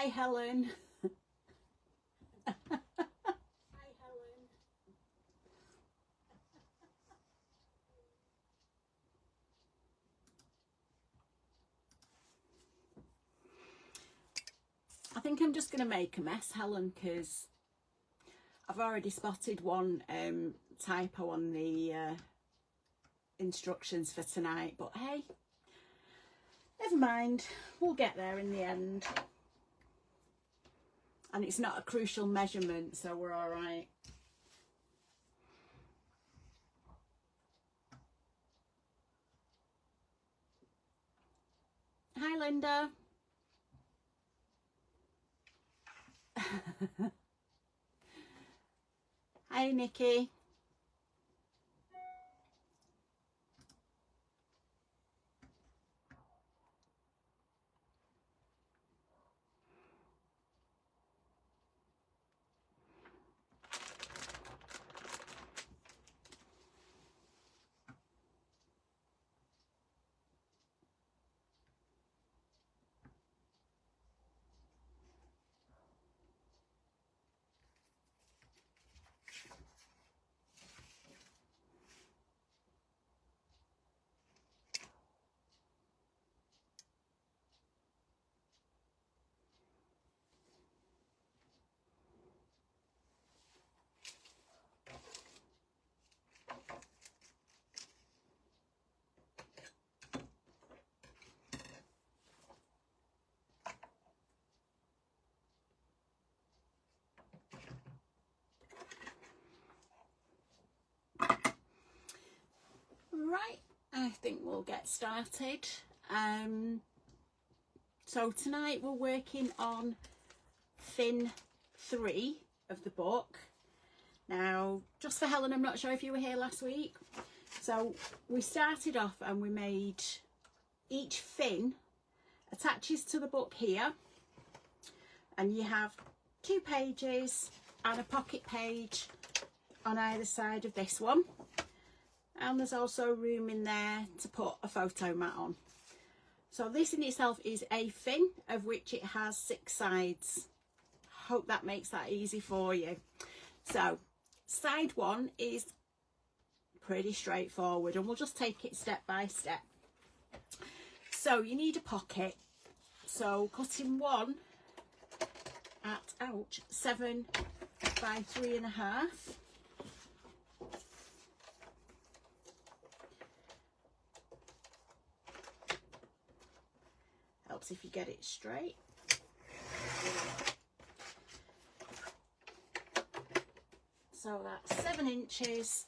Hi, Helen. I think I'm just going to make a mess, Helen, because I've already spotted one typo on the instructions for tonight. But hey, never mind. We'll get there in the end. And it's not a crucial measurement, so we're all right. Hi, Linda. Hi, Nikki. Right, I think we'll get started. So tonight we're working on fin 3 of the book. Now, just for Helen, I'm not sure if you were here last week. So we started off and we made each fin attaches to the book here, and you have 2 pages and a pocket page on either side of this one. And there's also room in there to put a photo mat on. So this in itself is a fin, of which it has 6 sides. Hope that makes that easy for you. So side 1 is pretty straightforward, and we'll just take it step by step. So you need a pocket. So cutting one at 7 by 3.5. Helps if you get it straight. So that's 7 inches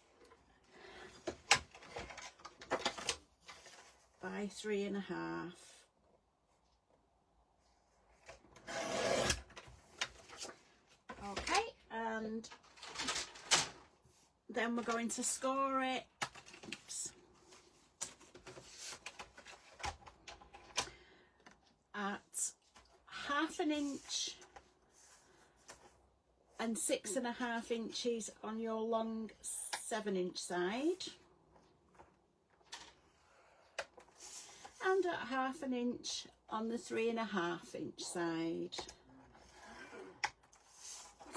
by 3.5. Okay, and then we're going to score it. Oops. At 1/2 inch and 6.5 inches on your long 7-inch side, and at 1/2 inch on the 3.5 inch side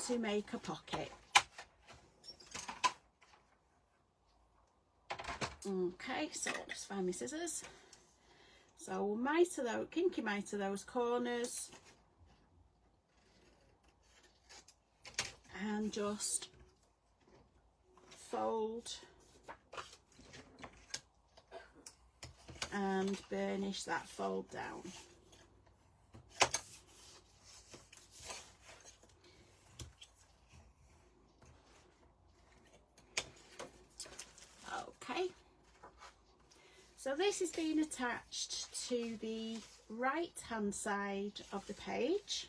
to make a pocket. Okay, so I'll just find my scissors. So we'll miter those, kinky miter those corners, and just fold and burnish that fold down. Okay, so this is being attached to the right hand side of the page,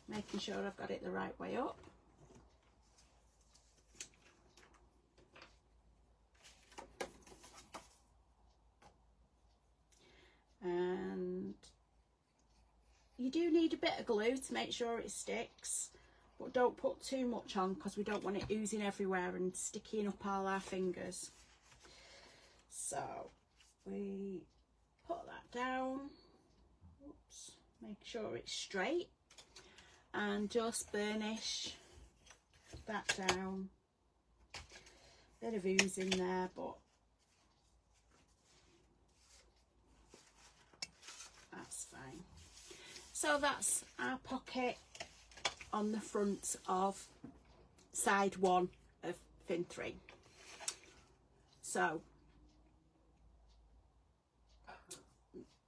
making sure I've got it the right way up. And you do need a bit of glue to make sure it sticks, but don't put too much on because we don't want it oozing everywhere and sticking up all our fingers. So we put that down. Oops. make sure it's straight, and just burnish that down. Bit of ooze in there, but that's fine. So that's our pocket on the front of side 1 of fin 3. So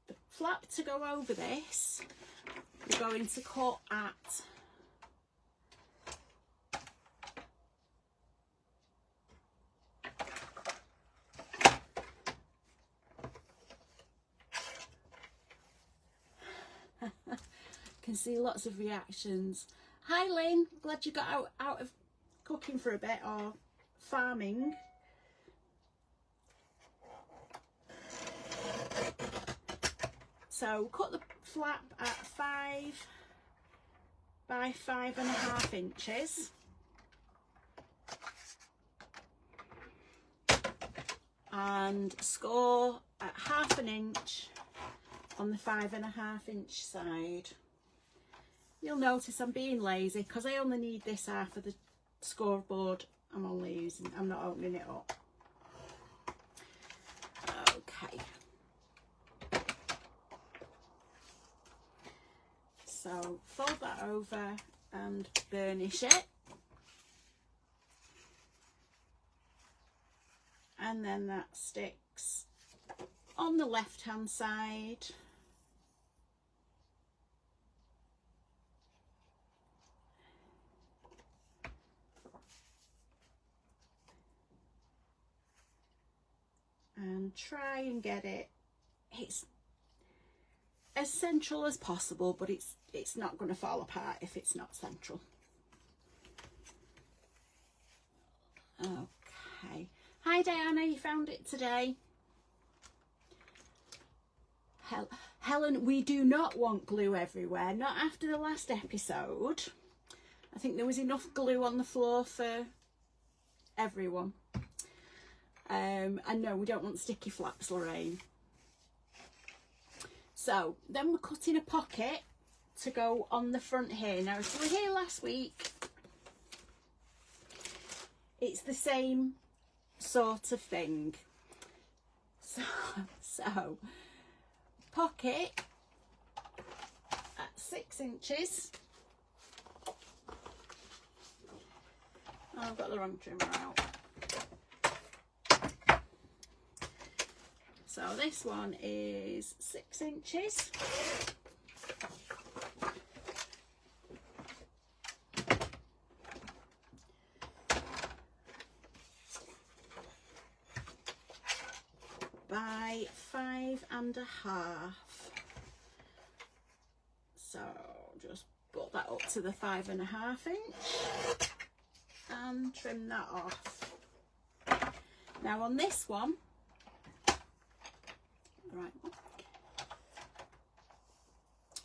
the flap to go over this, we're going to cut at can see lots of reactions. Hi Lynn, glad you got out of cooking for a bit, or farming. So cut the flap at 5 by 5.5 inches. And score at 1/2 inch on the 5.5 inch side. You'll notice I'm being lazy because I only need this half of the scoreboard. I'm not opening it up. Okay. So fold that over and burnish it. And then that sticks on the left hand side. And try and get it, it's as central as possible, but it's not going to fall apart if it's not central. Okay. Hi Diana, you found it today. Helen, we do not want glue everywhere, not after the last episode. I think there was enough glue on the floor for everyone. And no, we don't want sticky flaps, Lorraine. So then we're cutting a pocket to go on the front here. Now if you were here last week, it's the same sort of thing. So pocket at 6 inches. Oh, I've got the wrong trimmer out. So this one is 6 inches. By 5.5. So just put that up to the 5.5 inch and trim that off. Now on this one, right,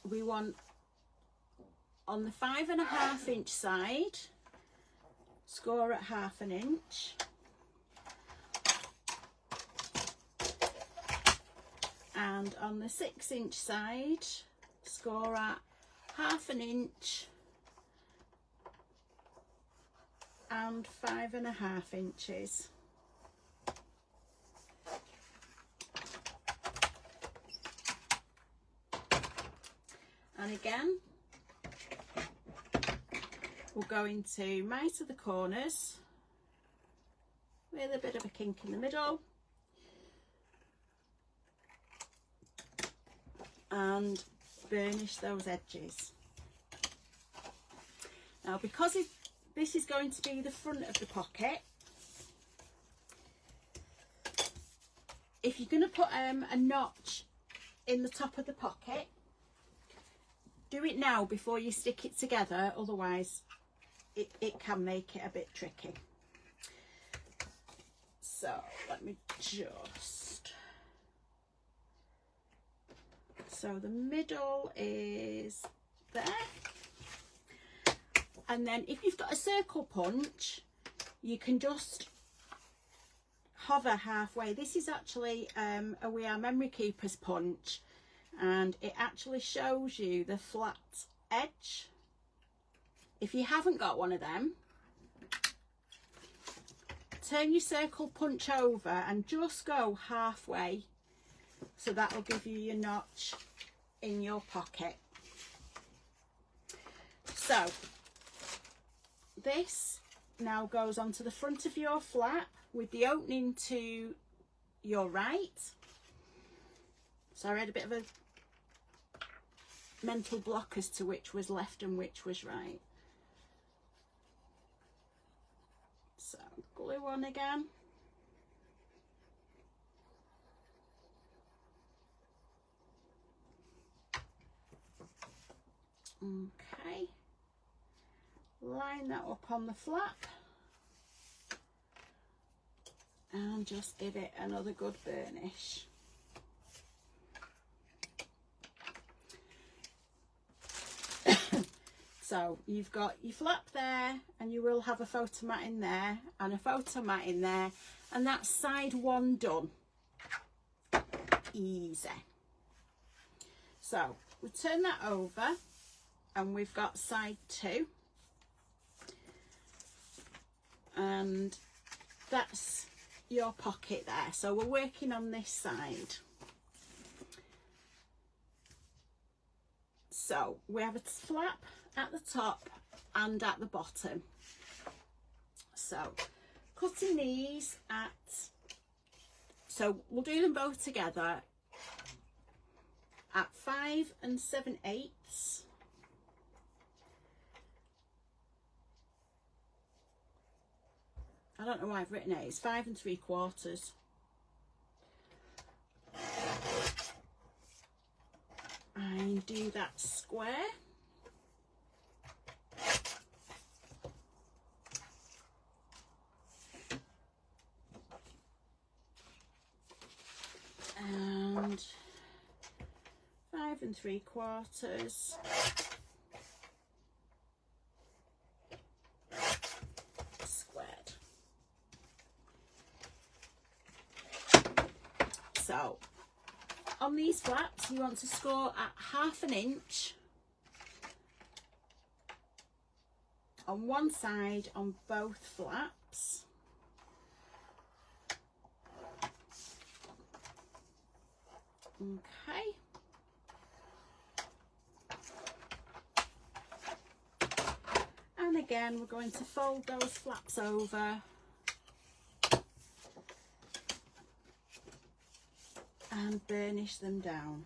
we want on the 5.5 inch side, score at 1/2 inch, and on the 6 inch side, score at 1/2 inch and 5.5 inches. And again, we're going to miter the corners with a bit of a kink in the middle and burnish those edges. Now because this is going to be the front of the pocket, if you're going to put a notch in the top of the pocket, do it now before you stick it together, otherwise it can make it a bit tricky. So let me just, so the middle is there, and then if you've got a circle punch, you can just hover halfway. This is actually a We Are Memory Keepers punch, and it actually shows you the flat edge. If you haven't got one of them, turn your circle punch over and just go halfway, so that'll give you your notch in your pocket. So this now goes onto the front of your flap with the opening to your right. So I had a bit of a mental block as to which was left and which was right. So glue on again. Okay, line that up on the flap and just give it another good burnish. So you've got your flap there, and you will have a photo mat in there and a photo mat in there, and that's side one done. Easy. So we turn that over and we've got side two, and that's your pocket there. So we're working on this side. So we have a flap at the top and at the bottom. So cutting these at, so we'll do them both together at 5 7/8. I don't know why I've written it, it's 5 3/4. And do that square. And 5 3/4 squared. So on these flaps you want to score at 1/2 inch on one side on both flaps. Okay. And again, we're going to fold those flaps over and burnish them down.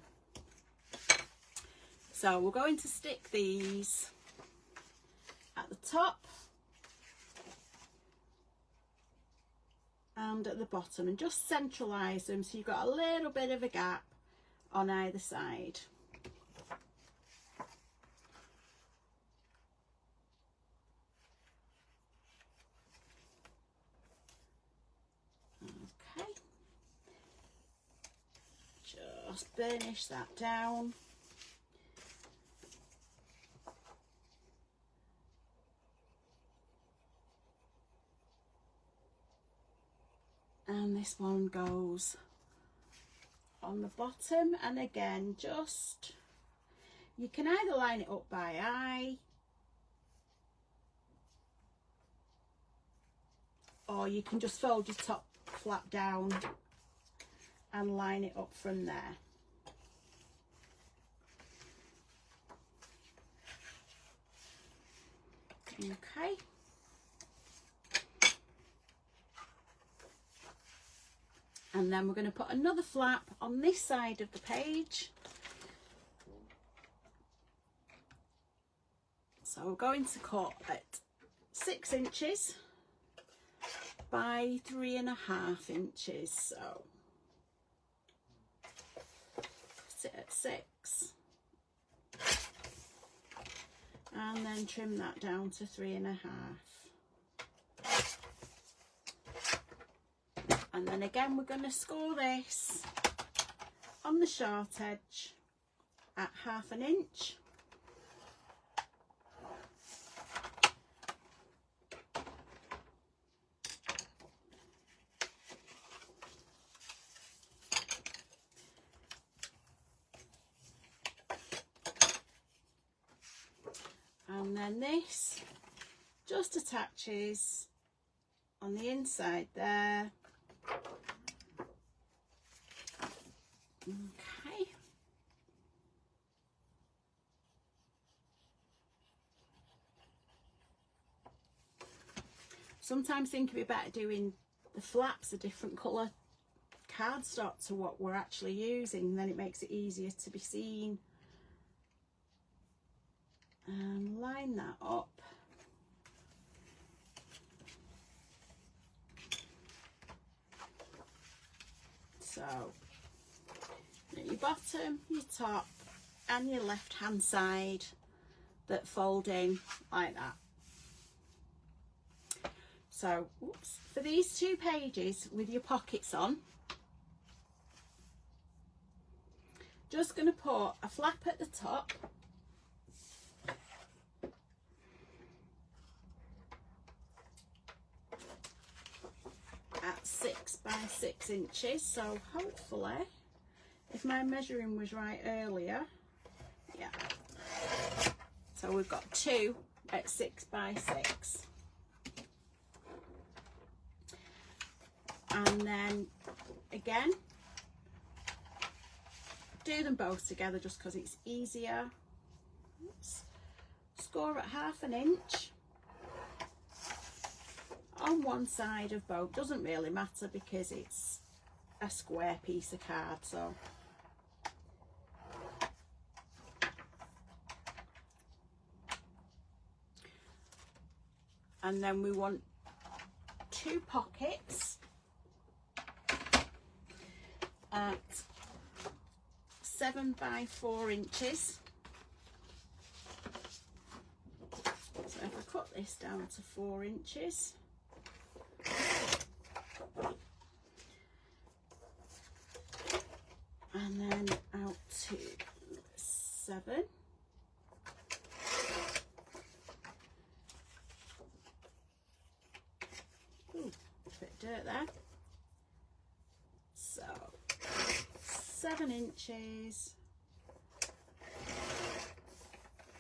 So we're going to stick these at the top and at the bottom, and just centralise them so you've got a little bit of a gap on either side. Okay, just burnish that down. And this one goes on the bottom, and again, just, you can either line it up by eye, or you can just fold your top flap down and line it up from there. Okay. And then we're going to put another flap on this side of the page. So we're going to cut at 6 inches by 3.5 inches. So sit at 6. And then trim that down to 3.5. And then again, we're going to score this on the short edge at 1/2 inch. then this just attaches on the inside there. Okay. Sometimes think it'd be better doing the flaps a different colour cardstock to what we're actually using, then it makes it easier to be seen. And line that up. So your bottom, your top and your left hand side that fold in like that. So for these 2 pages with your pockets on, just going to put a flap at the top, at 6 by 6 inches. So hopefully, if my measuring was right earlier, yeah, so we've got 2 at 6 by 6. And then again, do them both together just because it's easier. Oops. Score at 1/2 inch on one side of both. Doesn't really matter because it's a square piece of card. So and then we want 2 pockets at 7 by 4 inches. So if I cut this down to 4 inches, and then out to 7. Ooh, a bit of dirt there. So 7 inches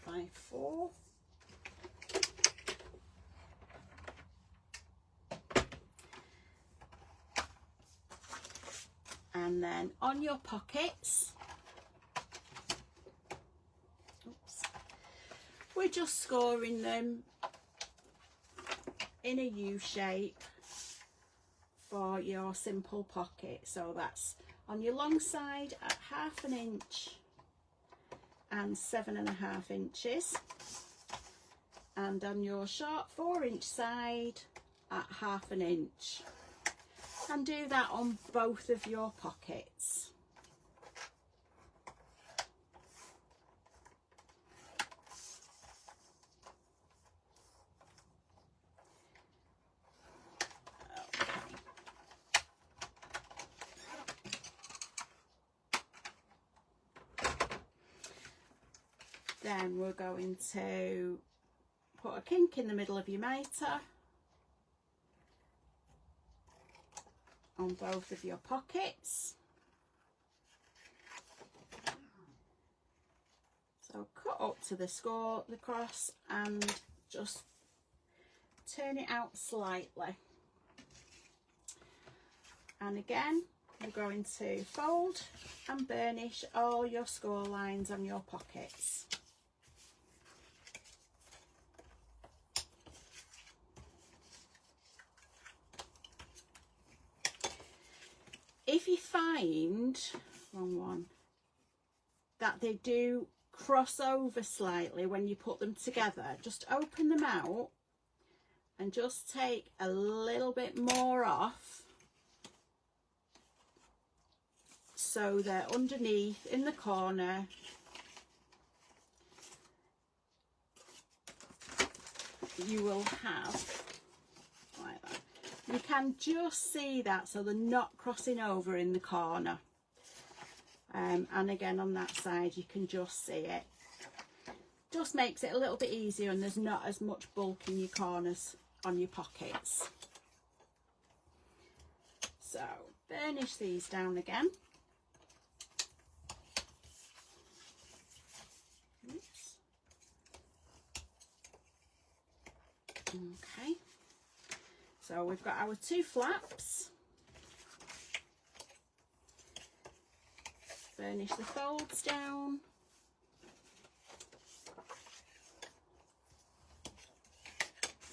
by 4. And then on your pockets, oops, we're just scoring them in a U shape for your simple pocket. So that's on your long side at 1/2 inch and 7.5 inches, and on your short 4-inch side at 1/2 inch. And do that on both of your pockets. Okay. Then we're going to put a kink in the middle of your mitre on both of your pockets. So cut up to the cross and just turn it out slightly. And again, we're going to fold and burnish all your score lines on your pockets. If you find, wrong one, that they do cross over slightly when you put them together, just open them out and just take a little bit more off so they're underneath in the corner. You will have like that. You can just see that, so they're not crossing over in the corner. And again on that side you can just see it. Just makes it a little bit easier, and there's not as much bulk in your corners on your pockets. So burnish these down again. Oops. Okay, so we've got our 2 flaps. Burnish the folds down.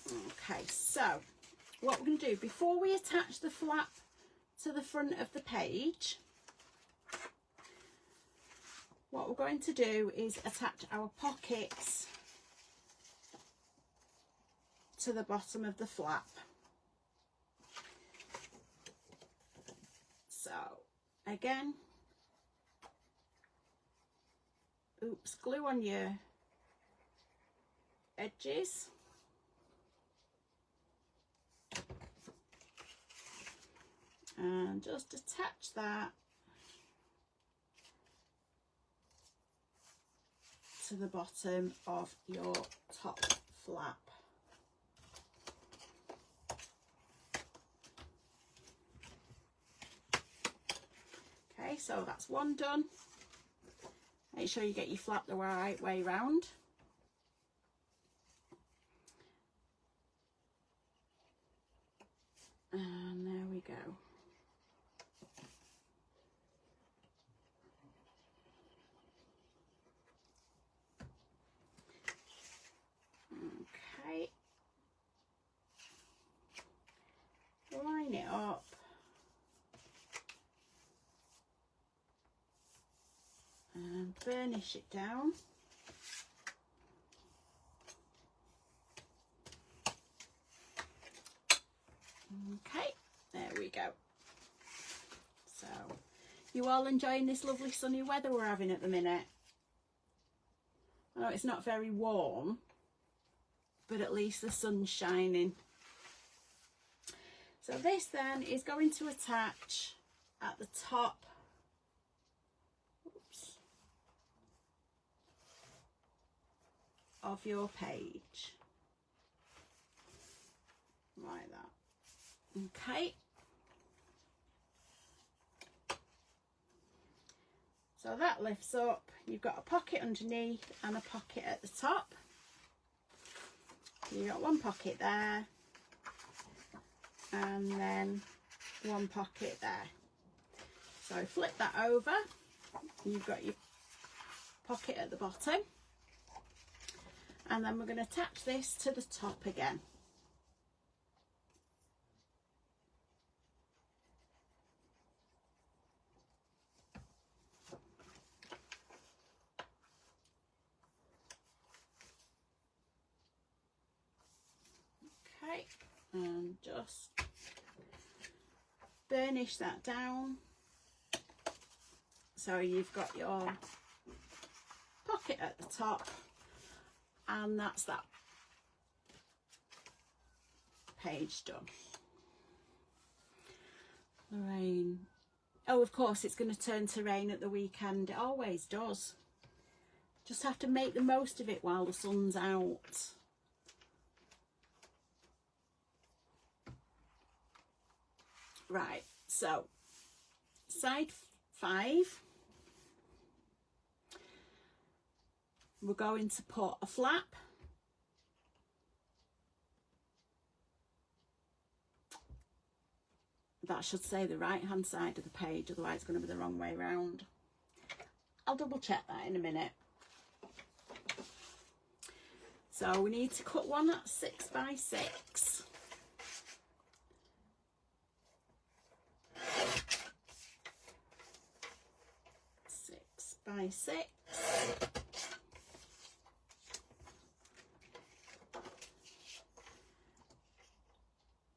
Okay, so what we're going to do before we attach the flap to the front of the page, what we're going to do is attach our pockets to the bottom of the flap. So again, oops, glue on your edges. And just attach that to the bottom of your top flap. Okay, so that's one done. Make sure you get your flap the right way round. And there we go. Okay. Line it up. And burnish it down. Okay, there we go. So, you all enjoying this lovely sunny weather we're having at the minute? I know it's not very warm, but at least the sun's shining. So this then is going to attach at the top, oops, of your page, like that. Okay, so that lifts up. You've got a pocket underneath and a pocket at the top. You've got one pocket there and then one pocket there. So flip that over, you've got your pocket at the bottom, and then we're going to attach this to the top again. Okay, and just burnish that down so you've got your pocket at the top, and that's that page done. The rain, oh of course it's going to turn to rain at the weekend, it always does. Just have to make the most of it while the sun's out. Right, so side 5, we're going to put a flap, that should say the right hand side of the page, otherwise it's going to be the wrong way round. I'll double check that in a minute. So we need to cut one at 6 by 6. By 6,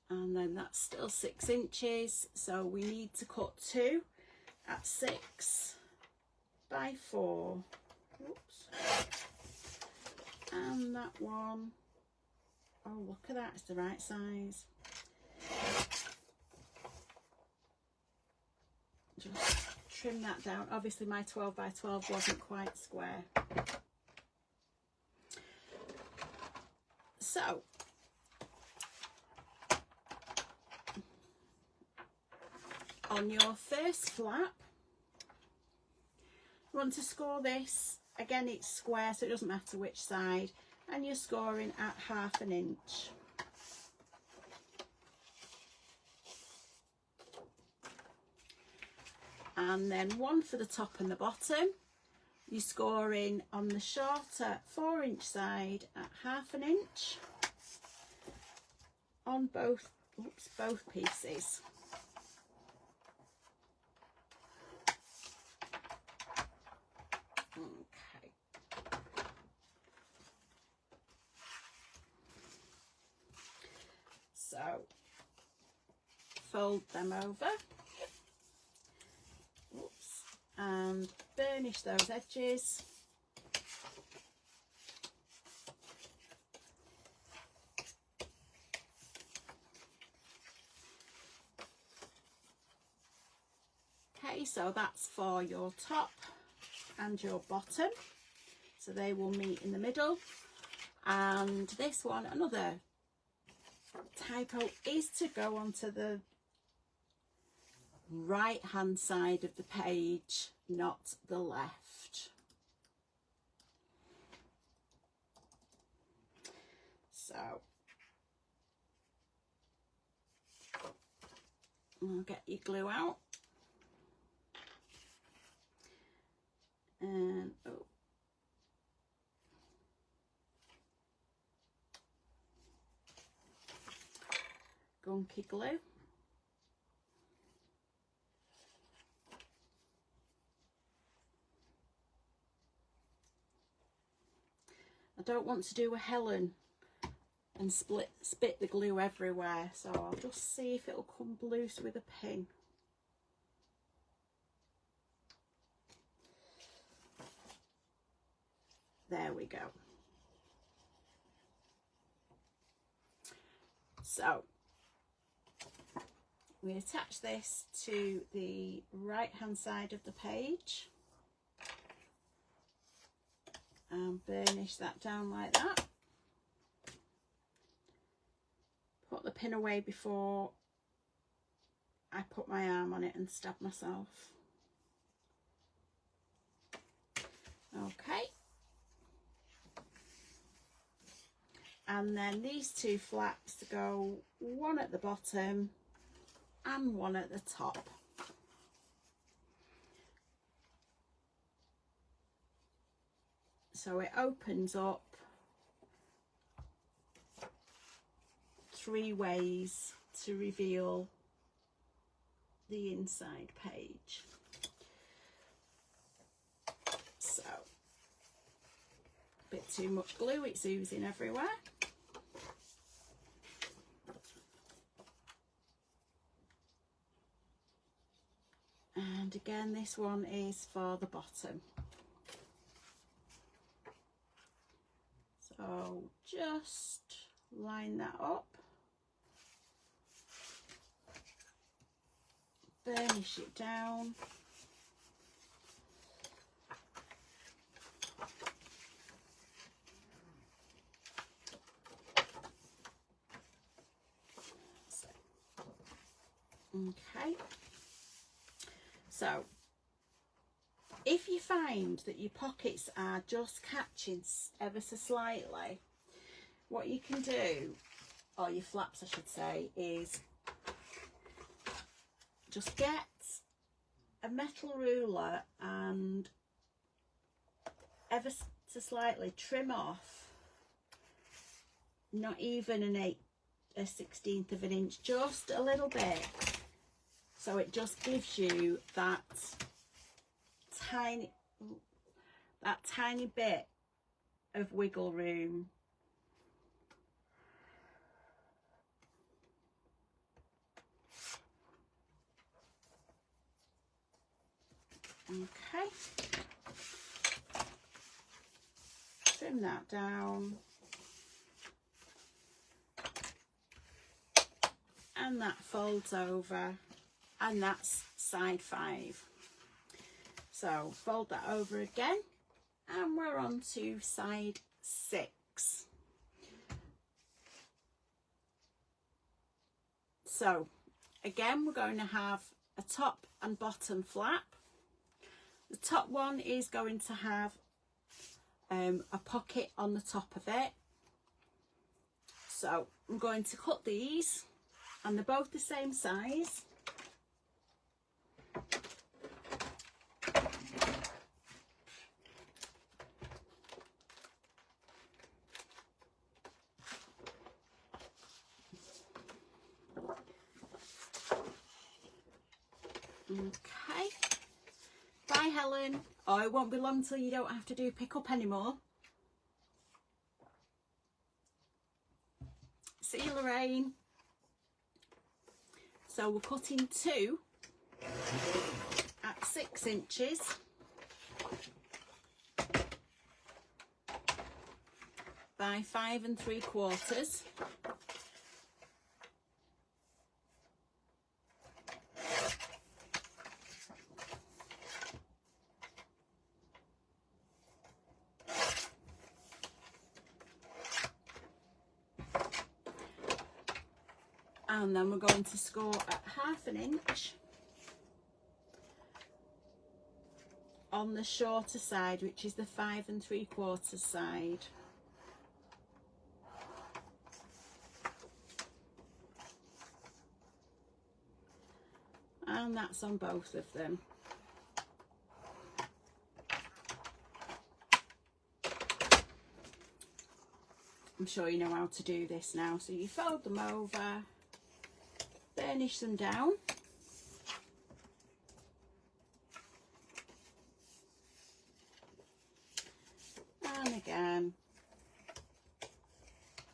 and then that's still 6 inches, so we need to cut 2 at 6 by 4. Oops. And that one, oh look at that, it's the right size. Just trim that down. Obviously my 12 by 12 wasn't quite square. So on your first flap, you want to score this, again it's square so it doesn't matter which side, and you're scoring at 1/2 inch. and then 1 for the top and the bottom. You're scoring on the shorter 4-inch side at 1/2 inch on both pieces. Okay. So fold them over. Oops. And burnish those edges. Okay, so that's for your top and your bottom, so they will meet in the middle. And this one, another typo, is to go onto the right hand side of the page, not the left. So I'll get your glue out. And gunky glue. I don't want to do a Helen and spit the glue everywhere, so I'll just see if it'll come loose with a pin. There we go. So we attach this to the right hand side of the page and burnish that down like that. Put the pin away before I put my arm on it and stab myself. Okay. And then these 2 flaps to go, 1 at the bottom and 1 at the top. So it opens up 3 ways to reveal the inside page. So, a bit too much glue, it's oozing everywhere. And again, this one is for the bottom. So just line that up, burnish it down, okay. So if you find that your pockets are just catching ever so slightly, what you can do, or your flaps I should say, is just get a metal ruler and ever so slightly trim off, not even a 1/16 of an inch, just a little bit, so it just gives you that tiny bit of wiggle room. Okay, trim that down, and that folds over, and that's side 5. So fold that over again, and we're on to side 6. So again, we're going to have a top and bottom flap. The top one is going to have a pocket on the top of it. So I'm going to cut these, and they're both the same size. Okay. Bye, Helen. Oh, it won't be long till you don't have to do pick up anymore. See you, Lorraine. So we're cutting 2 at 6 inches. By 5 3/4. And then we're going to score at 1/2 inch on the shorter side, which is the 5 3/4 side. And that's on both of them. I'm sure you know how to do this now. So you fold them over, burnish them down. And again,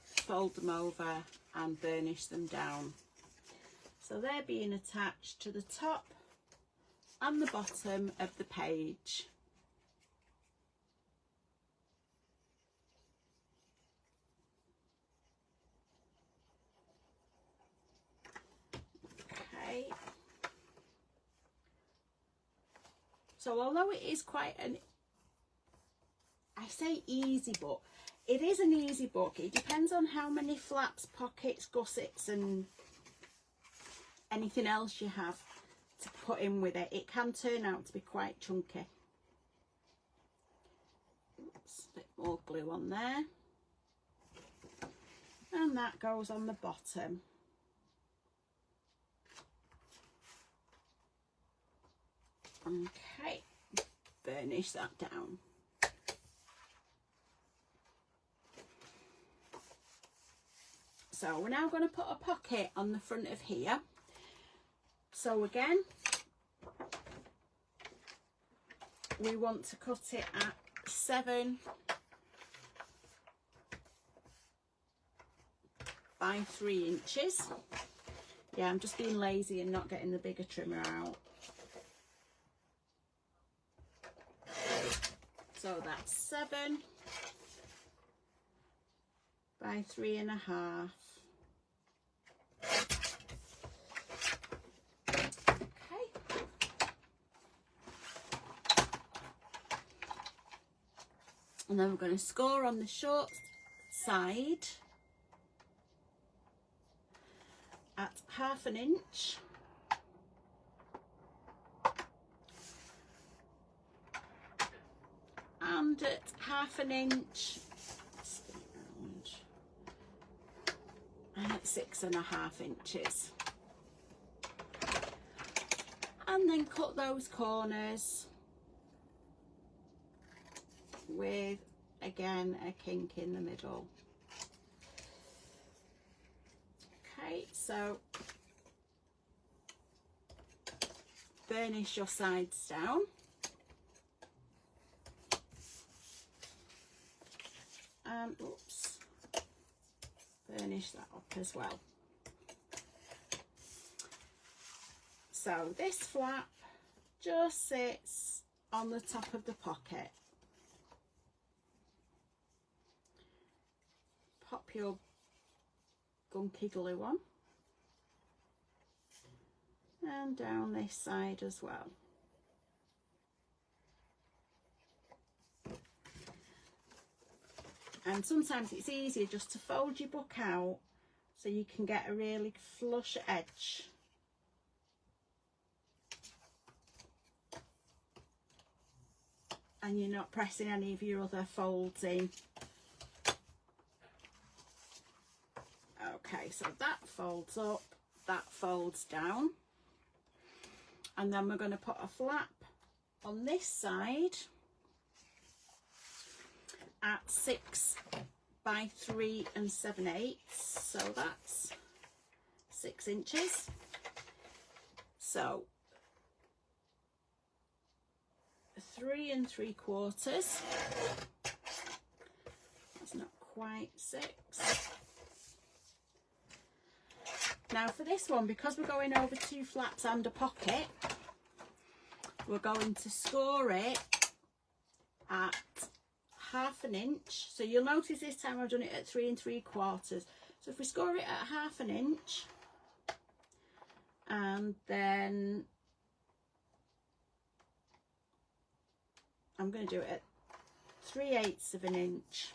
fold them over and burnish them down. So they're being attached to the top and the bottom of the page. Okay. So although it is quite an, I say easy book, it is an easy book. It depends on how many flaps, pockets, gussets and anything else you have to put in with it. It can turn out to be quite chunky. Oops, a bit more glue on there. And that goes on the bottom. Okay, burnish that down. So we're now going to put a pocket on the front of here. So again, we want to cut it at 7 by 3 inches. Yeah, I'm just being lazy and not getting the bigger trimmer out. So that's 7 by 3.5. And then we're going to score on the short side at 1/2 inch. And at 1/2 inch, and at 6.5 inches. And then cut those corners with, again, a kink in the middle. Okay, so burnish your sides down. And, oops, burnish that up as well. So this flap just sits on the top of the pocket. Pop your gunky glue on, and down this side as well. And sometimes it's easier just to fold your book out so you can get a really flush edge. And you're not pressing any of your other folds in. Okay, so that folds up, that folds down. And then we're going to put a flap on this side at 6 by 3 7/8. So that's 6 inches. So 3 3/4. That's not quite 6. Now for this one, because we're going over 2 flaps and a pocket, we're going to score it at 1/2 inch. So you'll notice this time I've done it at 3 3/4. So if we score it at 1/2 inch, and then I'm going to do it at 3/8 of an inch.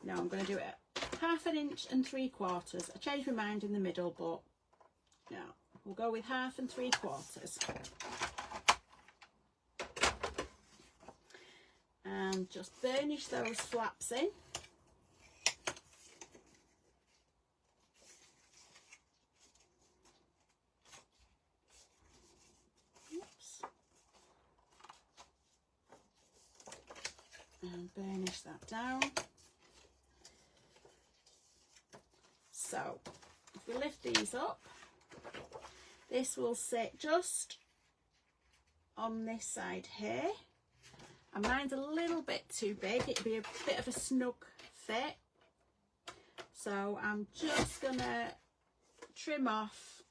No, I'm going to do it at 1/2 inch and 3/4. I changed my mind in the middle, but no, we'll go with 1/2 and 3/4. And just burnish those flaps in. And burnish that down. So if we lift these up, this will sit just on this side here, and mine's a little bit too big. It'd be a bit of a snug fit, so I'm just gonna trim off,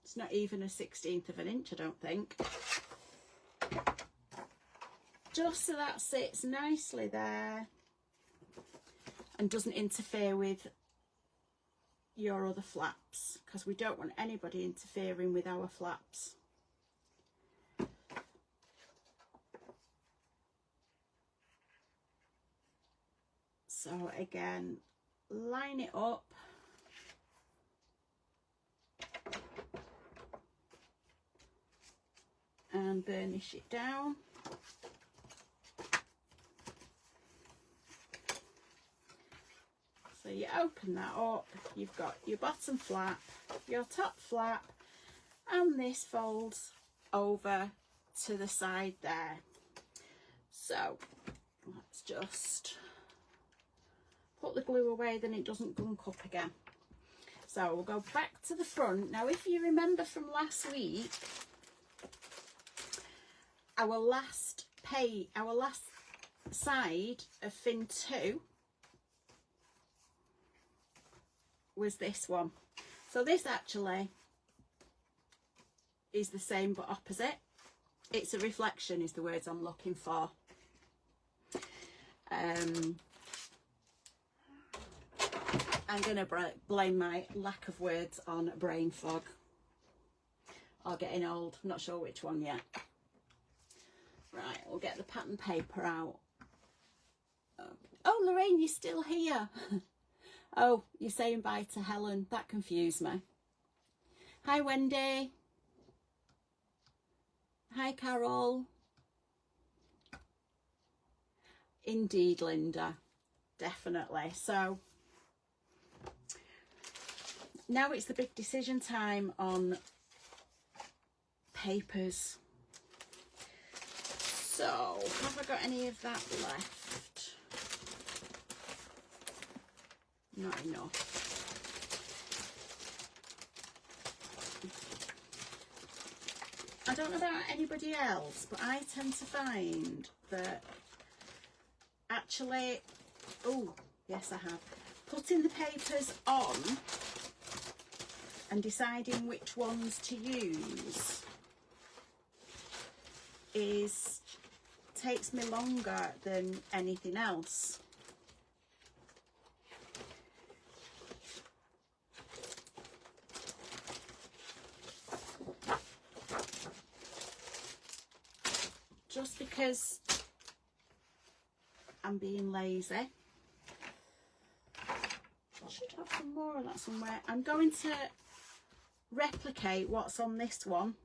it's not even a 1/16 of an inch, I don't think, just so that sits nicely there and doesn't interfere with your other flaps, because we don't want anybody interfering with our flaps. So again, line it up, and burnish it down. So you open that up, you've got your bottom flap, your top flap, and this folds over to the side there. So let's just put the glue away, then it doesn't gunk up again. So we'll go back to the front. Now if you remember from last week, our last side of fin 2 was this one. So this actually is the same but opposite. It's a reflection is the words I'm looking for. I'm going to blame my lack of words on brain fog or getting old. I'm not sure which one yet. Right, we'll get the pattern paper out. Oh, Lorraine, you're still here. Oh, you're saying bye to Helen. That confused me. Hi, Wendy. Hi, Carol. Indeed, Linda. Definitely. So now it's the big decision time on papers. So have I got any of that left? Not enough. I don't know about anybody else, but I tend to find that actually, oh yes I have, putting the papers on and deciding which ones to use takes me longer than anything else. Just because I'm being lazy. I should have some more of that somewhere. I'm going to replicate what's on this one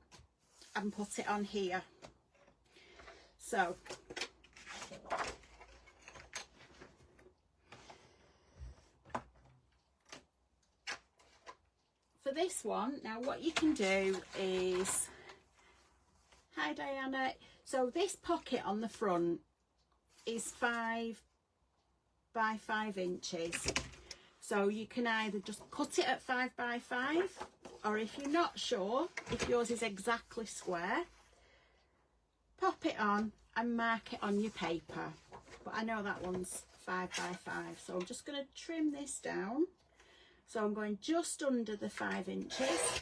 and put it on here. So for this one, now what you can do is, hi Diana, so this pocket on the front is 5 by 5 inches. So you can either just cut it at 5 by 5, or if you're not sure, if yours is exactly square, it on and mark it on your paper. But I know that one's 5 by 5, so I'm just going to trim this down. So I'm going just under the 5 inches,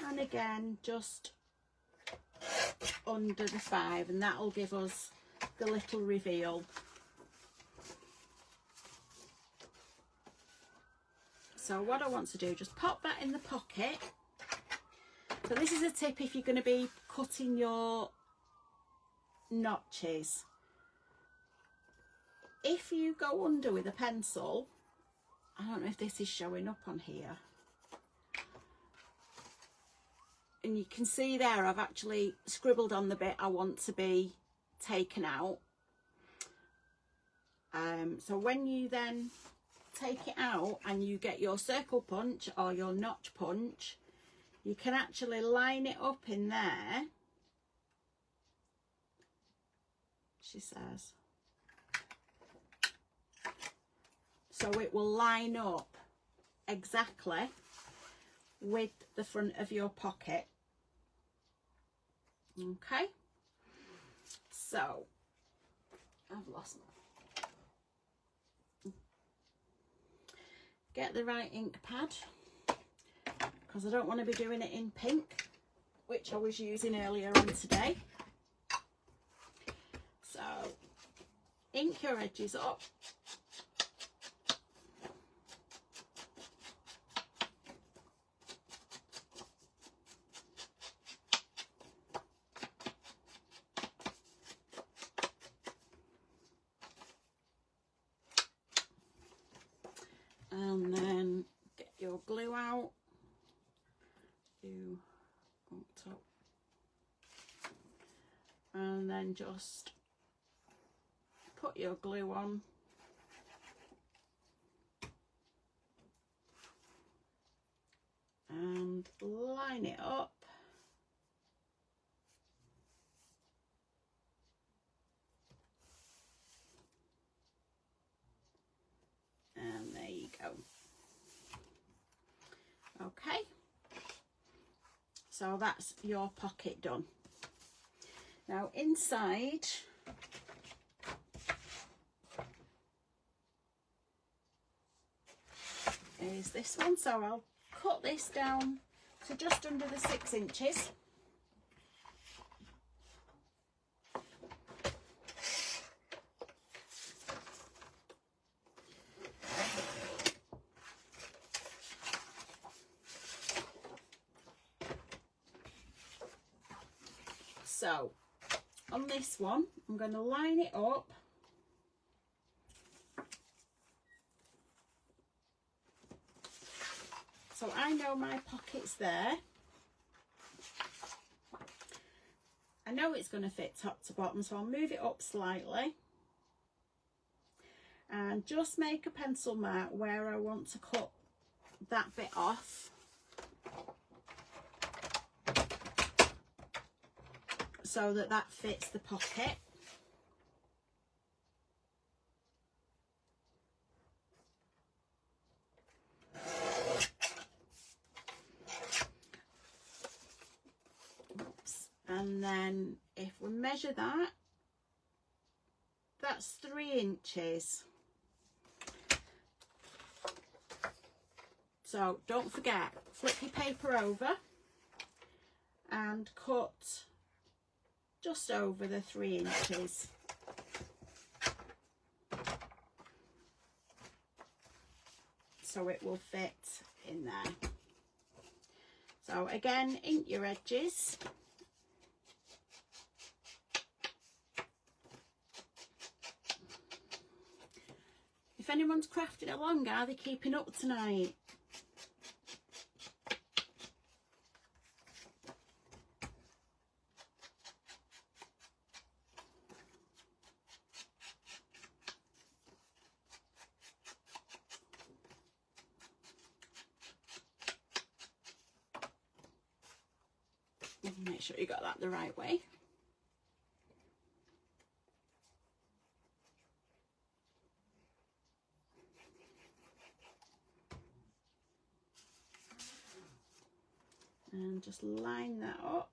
and again just under the 5, and that'll give us the little reveal. So what I want to do, just pop that in the pocket. So this is a tip if you're going to be cutting your notches. If you go under with a pencil, I don't know if this is showing up on here, and you can see there I've actually scribbled on the bit I want to be taken out. So when you then take it out and you get your circle punch or your notch punch, you can actually line it up in there, she says, so it will line up exactly with the front of your pocket. Okay, so I've lost my, get the right ink pad, because I don't want to be doing it in pink, which I was using earlier on today. So ink your edges up. And then get your glue out. Glue on top. And then just put your glue on. And line it up. And there you go. Okay, so that's your pocket done. Now inside is this one, so I'll cut this down to just under the 6 inches. So on this one, I'm going to line it up. So I know my pocket's there. I know it's going to fit top to bottom, so I'll move it up slightly. And just make a pencil mark where I want to cut that bit off. So that that fits the pocket. Oops. And then if we measure that, that's 3 inches. So don't forget, flip your paper over and cut just over the 3 inches. So it will fit in there. So again, ink your edges. If anyone's crafting along, are they keeping up tonight? Make sure you got that the right way. And just line that up.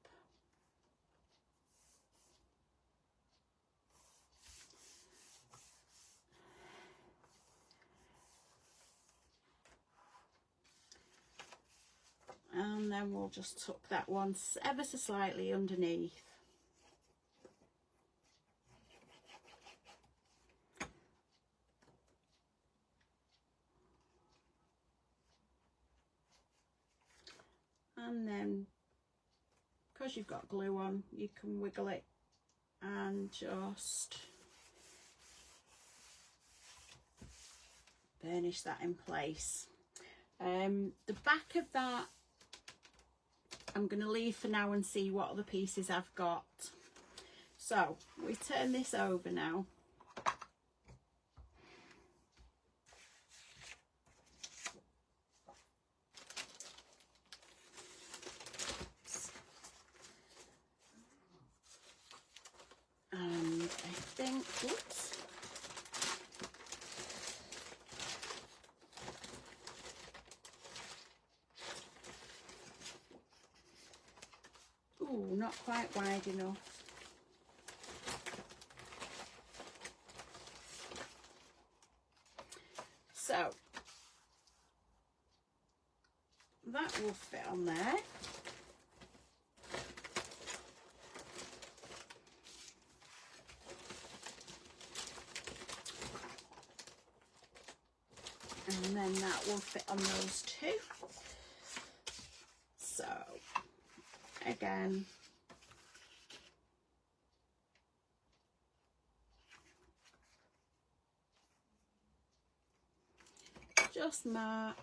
and then we'll just tuck that one ever so slightly underneath. And then, because you've got glue on, you can wiggle it and just burnish that in place. The back of that I'm going to leave for now and see what other pieces I've got. So we turn this over now. And I think, oops, ooh, not quite wide enough. So that will fit on there. And then that will fit on those two. So again, just mark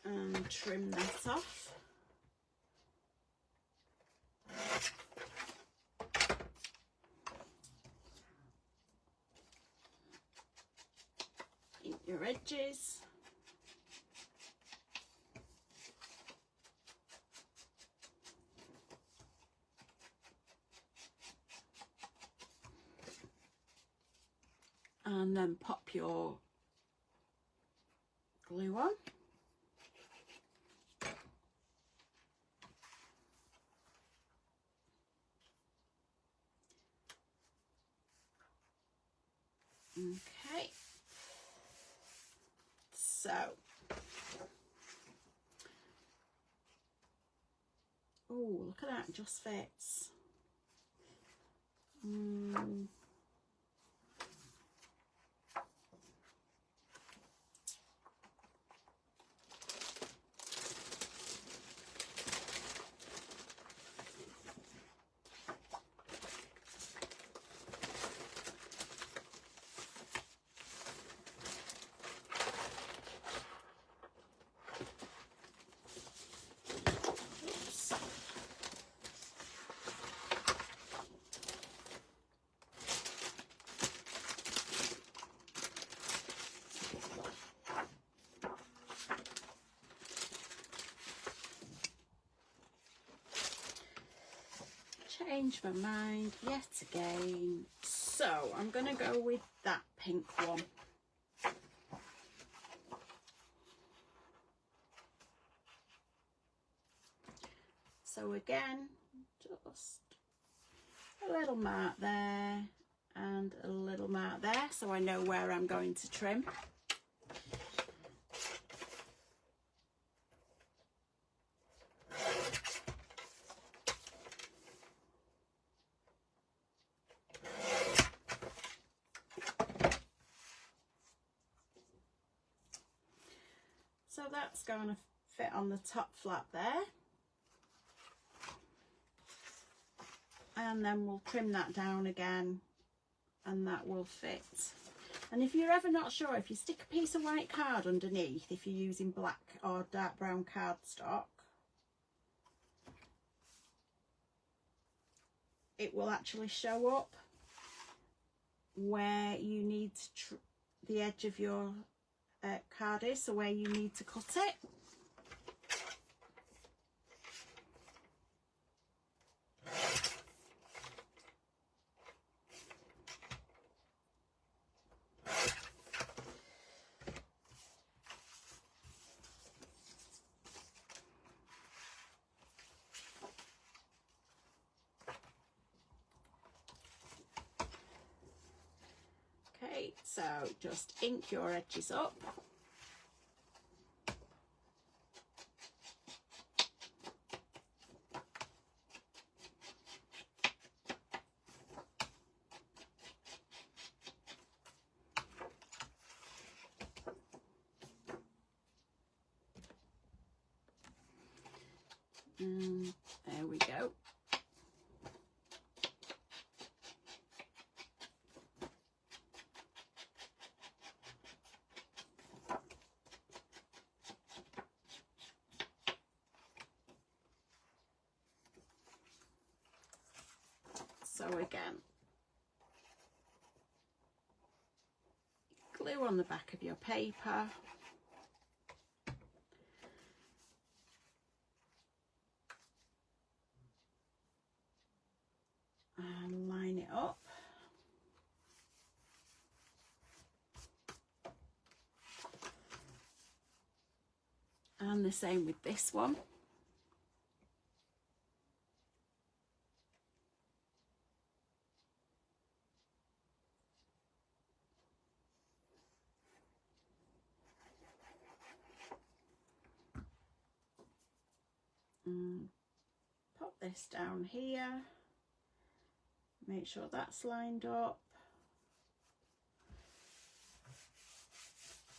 and trim that off. Your edges. And then pop your glue on. Okay. So, oh, look at that, it just fits. Change my mind yet again. So I'm going to go with that pink one. So again, just a little mark there and a little mark there, so I know where I'm going to trim. So that's going to fit on the top flap there. And then we'll trim that down again and that will fit. And if you're ever not sure, if you stick a piece of white card underneath, if you're using black or dark brown cardstock, it will actually show up where you need to the edge of your card is, so where you need to cut it. Okay, so just ink your edges up. There we go. So again, glue on the back of your paper. And line it up. And the same with this one. Pop this down here, make sure that's lined up,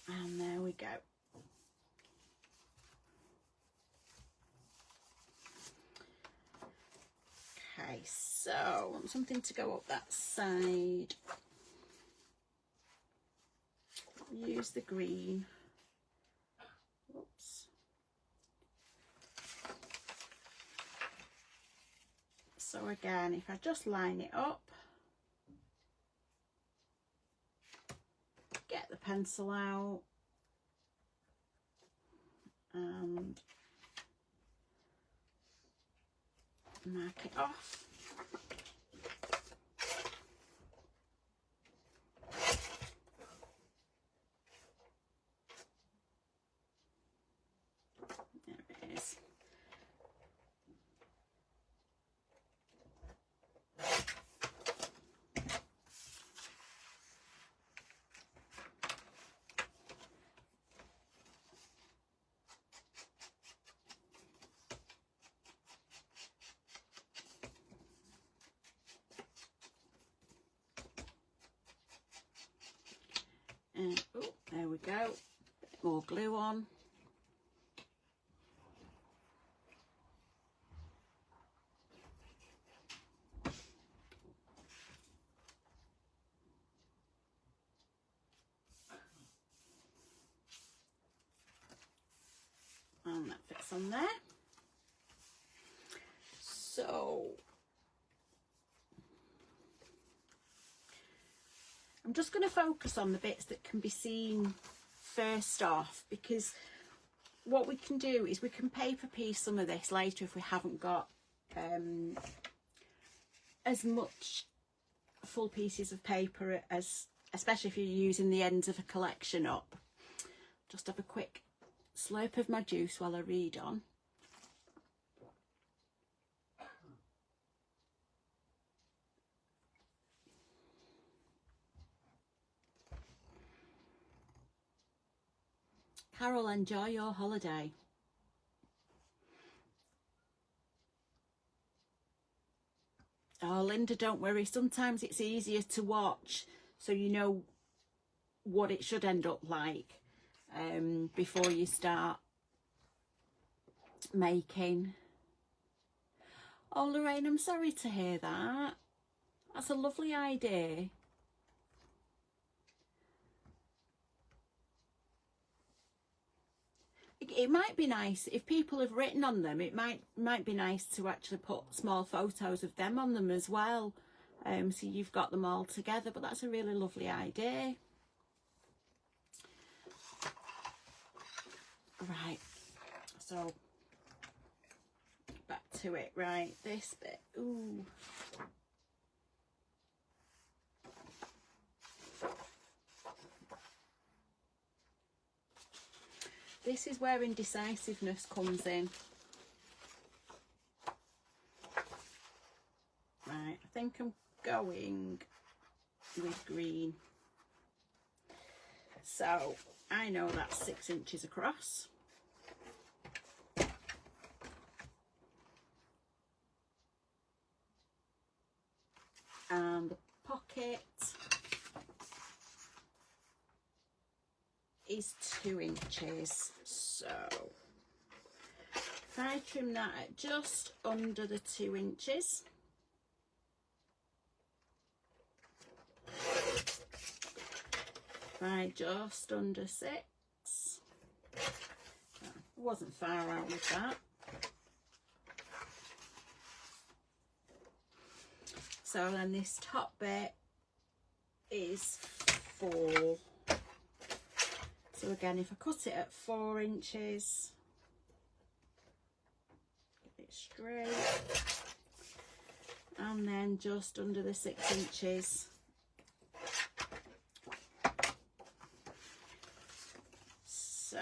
and there we go. Okay, so I want something to go up that side. Use the green. Oops. So again, if I just line it up, get the pencil out and mark it off. There it is. And oh, there we go. Bit more glue on. And that fits on there. So I'm just going to focus on the bits that can be seen first off, because what we can do is we can paper piece some of this later if we haven't got as much full pieces of paper as, especially if you're using the ends of a collection up. Just have a quick slurp of my juice while I read on. Carol, enjoy your holiday. Oh, Linda, don't worry. Sometimes it's easier to watch so you know what it should end up like before you start making. Oh, Lorraine, I'm sorry to hear that. That's a lovely idea. It might be nice if people have written on them. It might be nice to actually put small photos of them on them as well, so you've got them all together. But that's a really lovely idea. Right, so back to it. Right, this bit. Ooh. This is where indecisiveness comes in. Right, I think I'm going with green. So I know that's 6 inches across. And the pocket is 2 inches. So if I trim that at just under the 2 inches, by just under 6, wasn't far out with that. So then this top bit is 4. So again, if I cut it at 4 inches, get it straight, and then just under the 6 inches. So I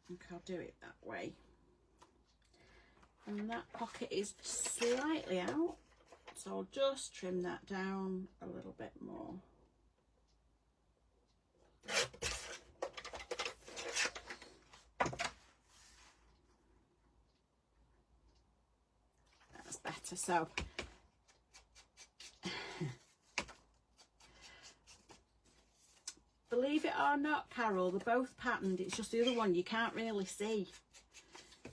think I'll do it that way. And that pocket is slightly out, so I'll just trim that down a little bit more. That's better. So believe it or not, Carol, they're both patterned, it's just the other one you can't really see.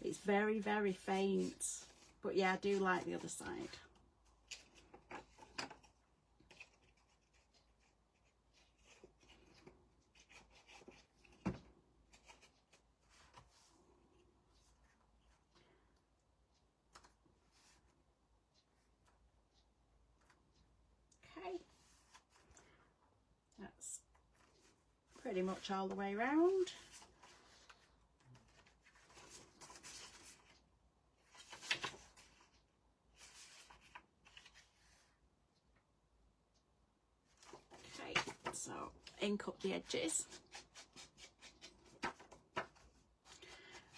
It's very, very faint. But yeah, I do like the other side. Okay. That's pretty much all the way around. So ink up the edges.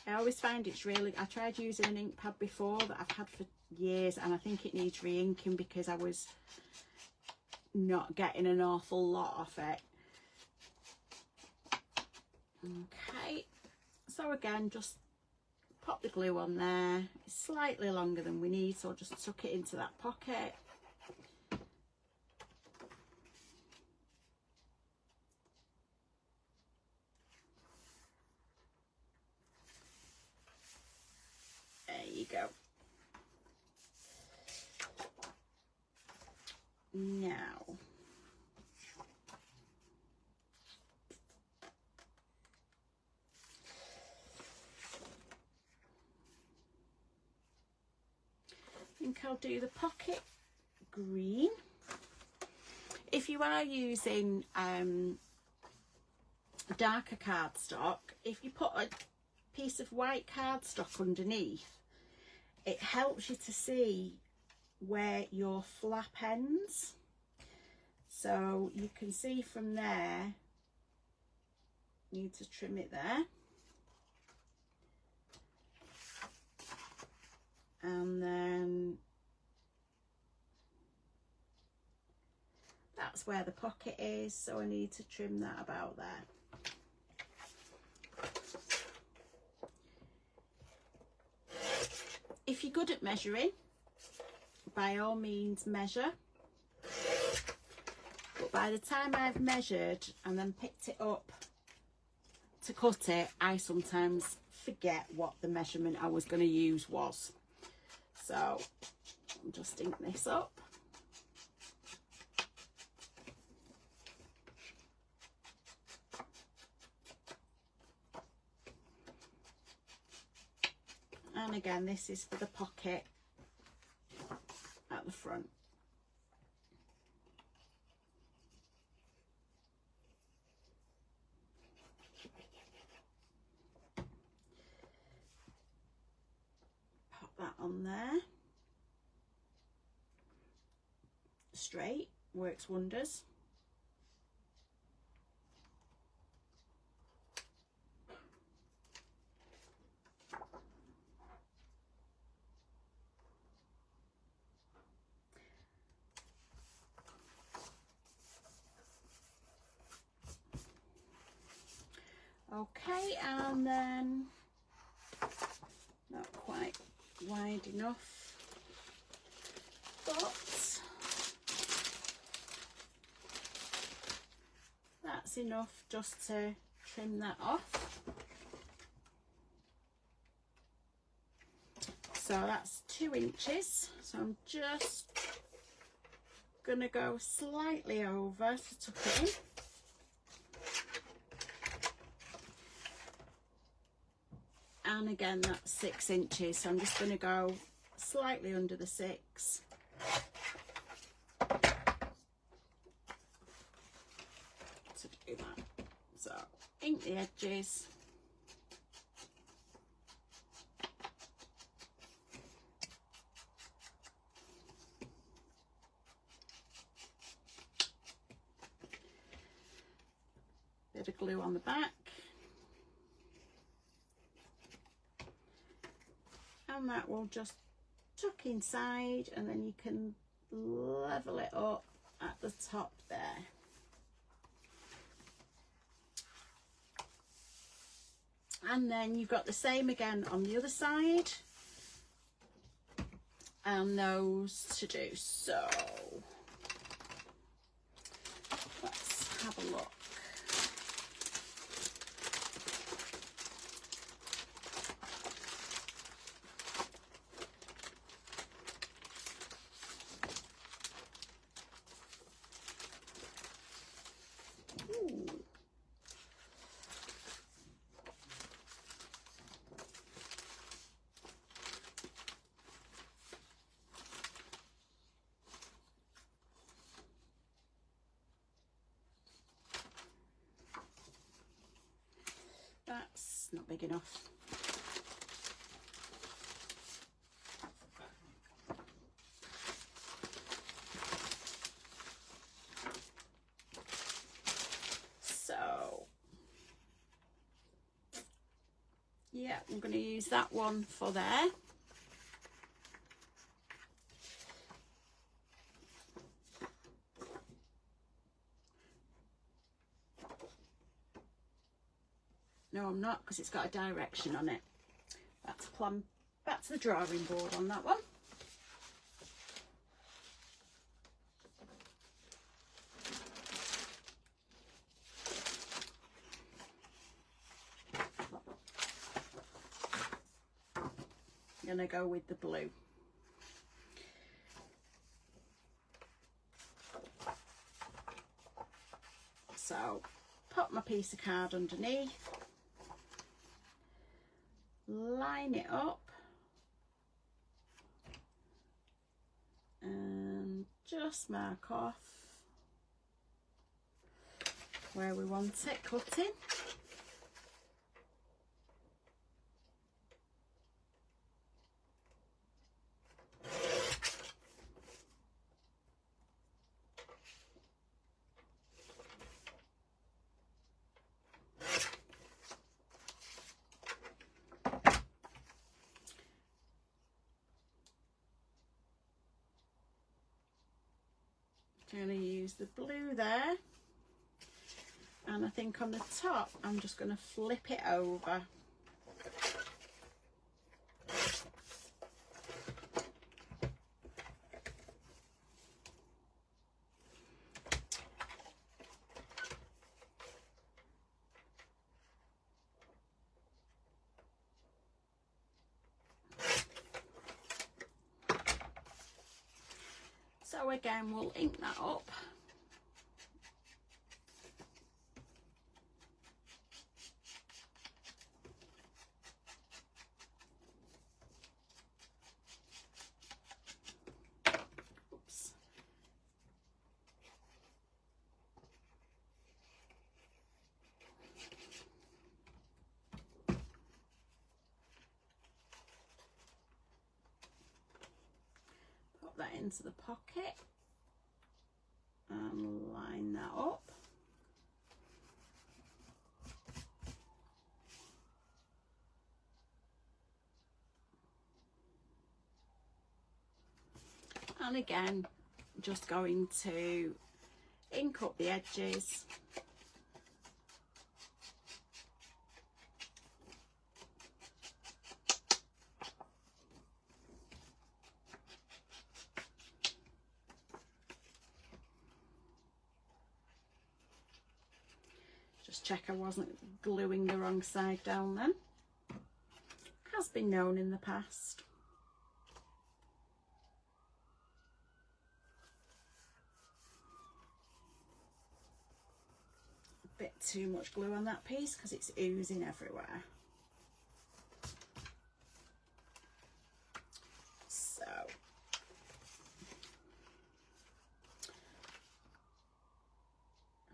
I always find it's really, I tried using an ink pad before that I've had for years, and I think it needs re-inking because I was not getting an awful lot off it. Okay, so again, just pop the glue on there. It's slightly longer than we need, so I'll just tuck it into that pocket. Go. Now I think I'll do the pocket green. If you are using darker cardstock, if you put a piece of white cardstock underneath, it helps you to see where your flap ends. So you can see from there, you need to trim it there. And then that's where the pocket is, so I need to trim that about there. If you're good at measuring, by all means measure. But by the time I've measured and then picked it up to cut it, I sometimes forget what the measurement I was going to use was. So I'll just ink this up. And again, this is for the pocket at the front. Pop that on there. Straight, works wonders. Okay, and then not quite wide enough, but that's enough just to trim that off. So that's 2 inches. So I'm just gonna go slightly over to tuck it in. And again, that's 6 inches. So I'm just gonna go slightly under the 6. To do that. So ink the edges. Bit of glue on the back. And that will just tuck inside, and then you can level it up at the top there. And then you've got the same again on the other side, and those to do. So let's have a look. That's not big enough. So yeah, I'm going to use that one for there. No, I'm not, because it's got a direction on it. That's plumb. That's the drawing board on that one. I'm gonna go with the blue. So pop my piece of card underneath. Line it up and just mark off where we want it cutting. I'm going to use the blue there, and I think on the top I'm just going to flip it over. So again, we'll ink that up. Oops. Put that into the pocket and line that up. And again, just going to ink up the edges. Just check I wasn't gluing the wrong side down then. Has been known in the past. A bit too much glue on that piece because it's oozing everywhere. So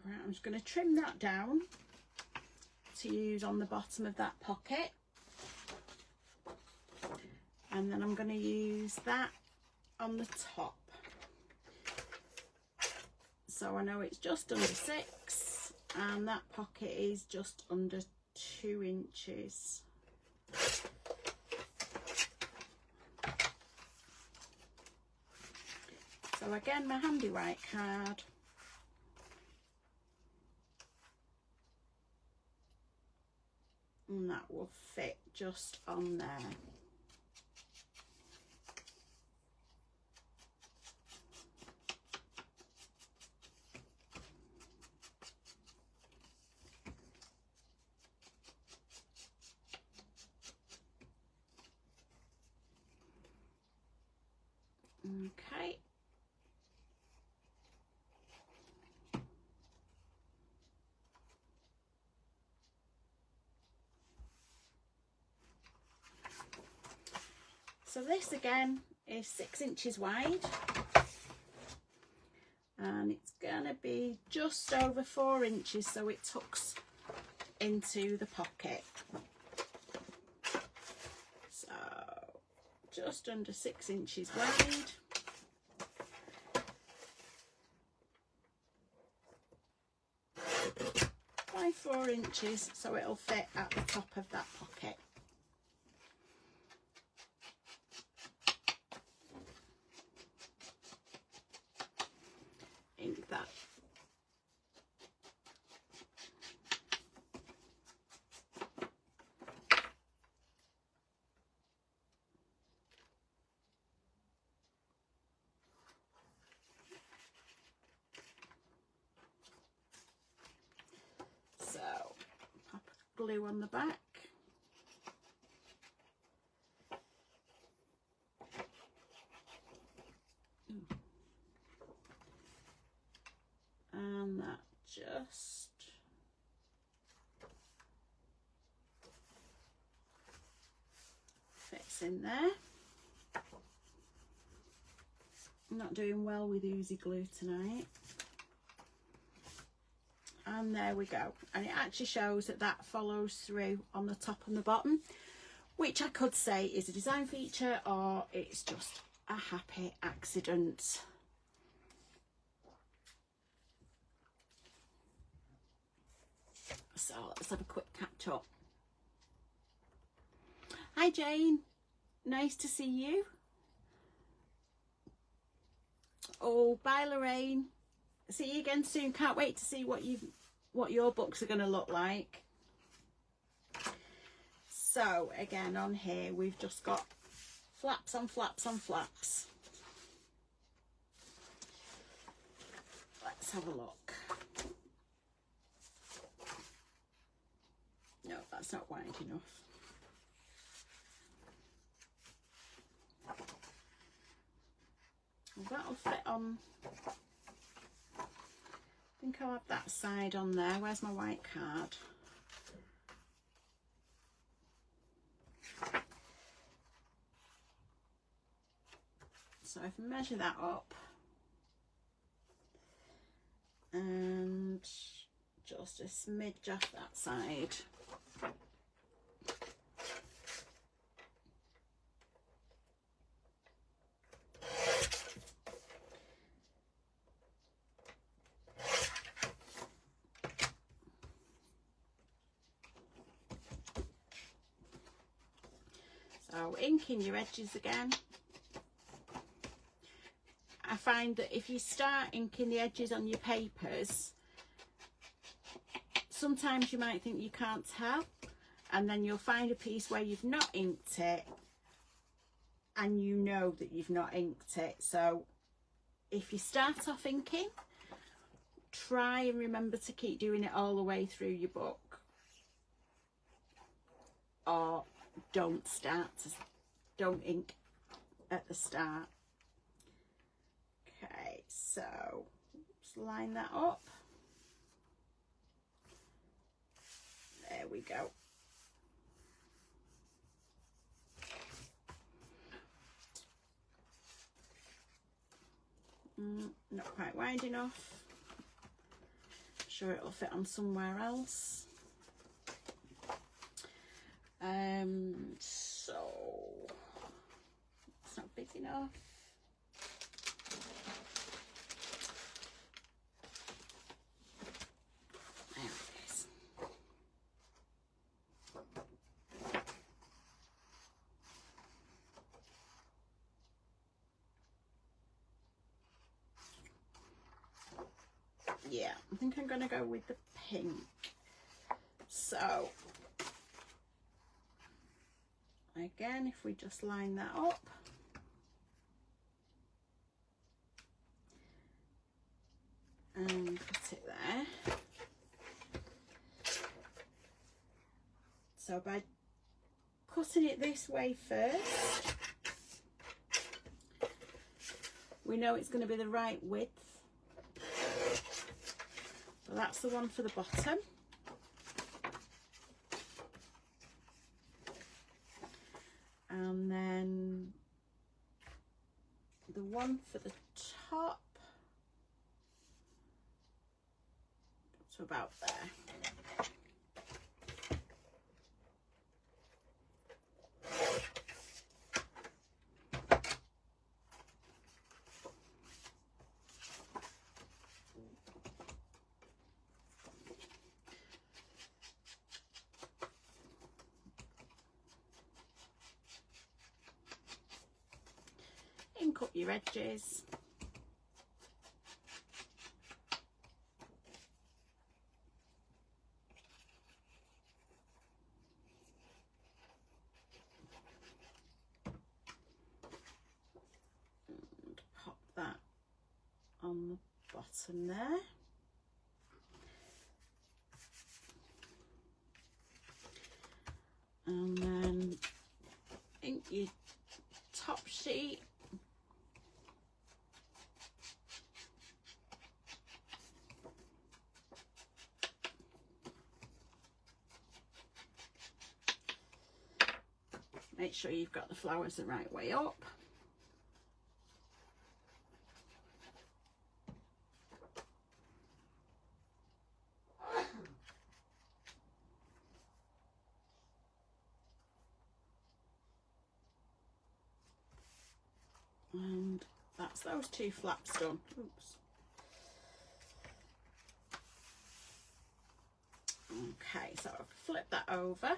right, I'm just going to trim that down to use on the bottom of that pocket, and then I'm going to use that on the top. So I know it's just under 6 and that pocket is just under 2 inches. So again, my handy white card. And that will fit just on there. Okay. So this again is 6 inches wide, and it's gonna be just over 4 inches so it tucks into the pocket. So just under 6 inches wide. By 4 inches so it'll fit at the top of that pocket. Ink that. So pop glue on the back. And that just fits in there. I'm not doing well with oozy glue tonight. And there we go. And it actually shows that that follows through on the top and the bottom, which I could say is a design feature or it's just a happy accident. So let's have a quick catch up. Hi Jane, nice to see you. Oh, bye Lorraine. See you again soon. Can't wait to see what your books are going to look like. So again on here we've just got flaps on flaps on flaps. Let's have a look. No, that's not wide enough. Well, that'll fit on. I think I'll have that side on there. Where's my white card? So if I measure that up and just a smidge off that side. So inking your edges again. I find that if you start inking the edges on your papers, sometimes you might think you can't tell, and then you'll find a piece where you've not inked it and you know that you've not inked it. So if you start off inking, try and remember to keep doing it all the way through your book, or don't ink at the start. Okay, so just line that up. There we go. Not quite wide enough. Sure it'll fit on somewhere else. So it's not big enough. There it is. Yeah, I think I'm gonna go with the pink. So again, if we just line that up, and put it there. So by cutting it this way first, we know it's going to be the right width. So that's the one for the bottom. And then the one for the top to about there. Ink up your edges. And pop that on the bottom there. And then ink your top sheet. Make sure you've got the flowers the right way up. And that's those two flaps done. Oops. Okay, so I'll flip that over.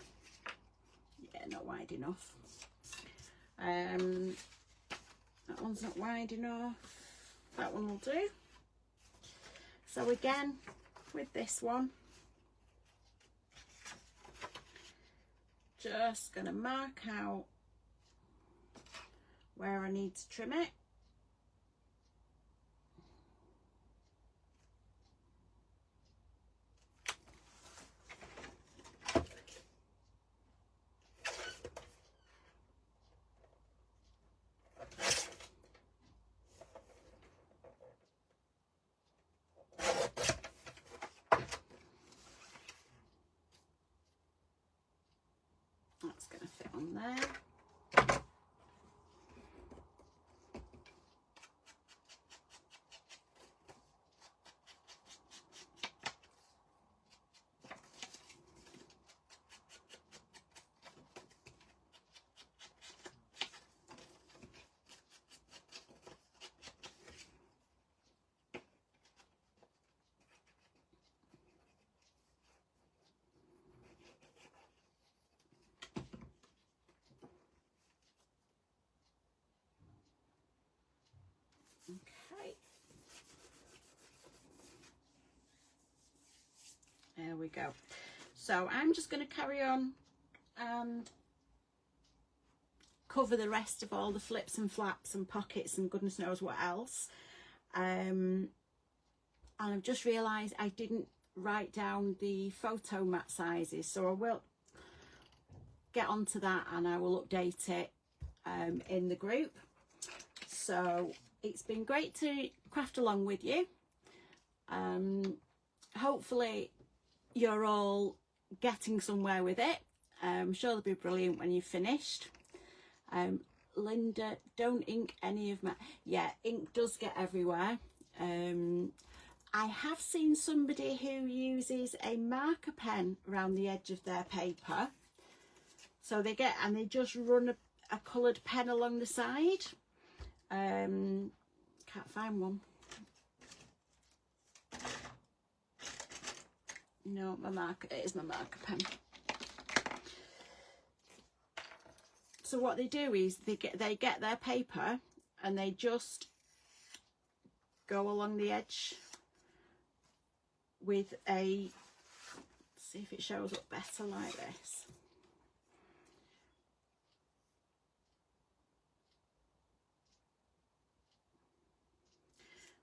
Yeah, not wide enough. That one's not wide enough. That one will do. So again, with this one, just gonna mark out where I need to trim it. That's going to fit on there. Okay, there we go. So I'm just going to carry on and cover the rest of all the flips and flaps and pockets and goodness knows what else. I'll and I've just realised I didn't write down the photo mat sizes, so I will get onto that and I will update it in the group. So it's been great to craft along with you. Hopefully you're all getting somewhere with it. I'm sure they'll be brilliant when you've finished. Linda, don't ink any of my... Yeah, ink does get everywhere. I have seen somebody who uses a marker pen around the edge of their paper. So they just run a coloured pen along the side. Can't find one. No, it is my marker pen. So what they do is they get their paper and they just go along the edge with a, let's see if it shows up better like this.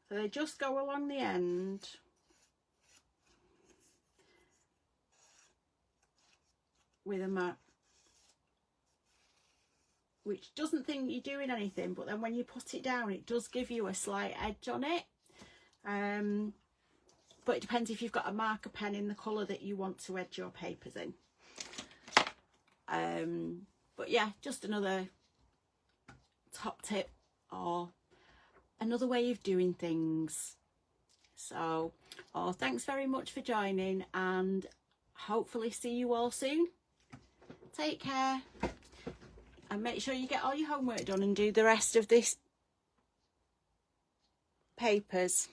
So they just go along the end with a mark, which doesn't think you're doing anything, but then when you put it down it does give you a slight edge on it. But it depends if you've got a marker pen in the colour that you want to edge your papers in. But yeah, just another top tip or another way of doing things. So thanks very much for joining, and hopefully see you all soon. Take care, and make sure you get all your homework done and do the rest of this papers.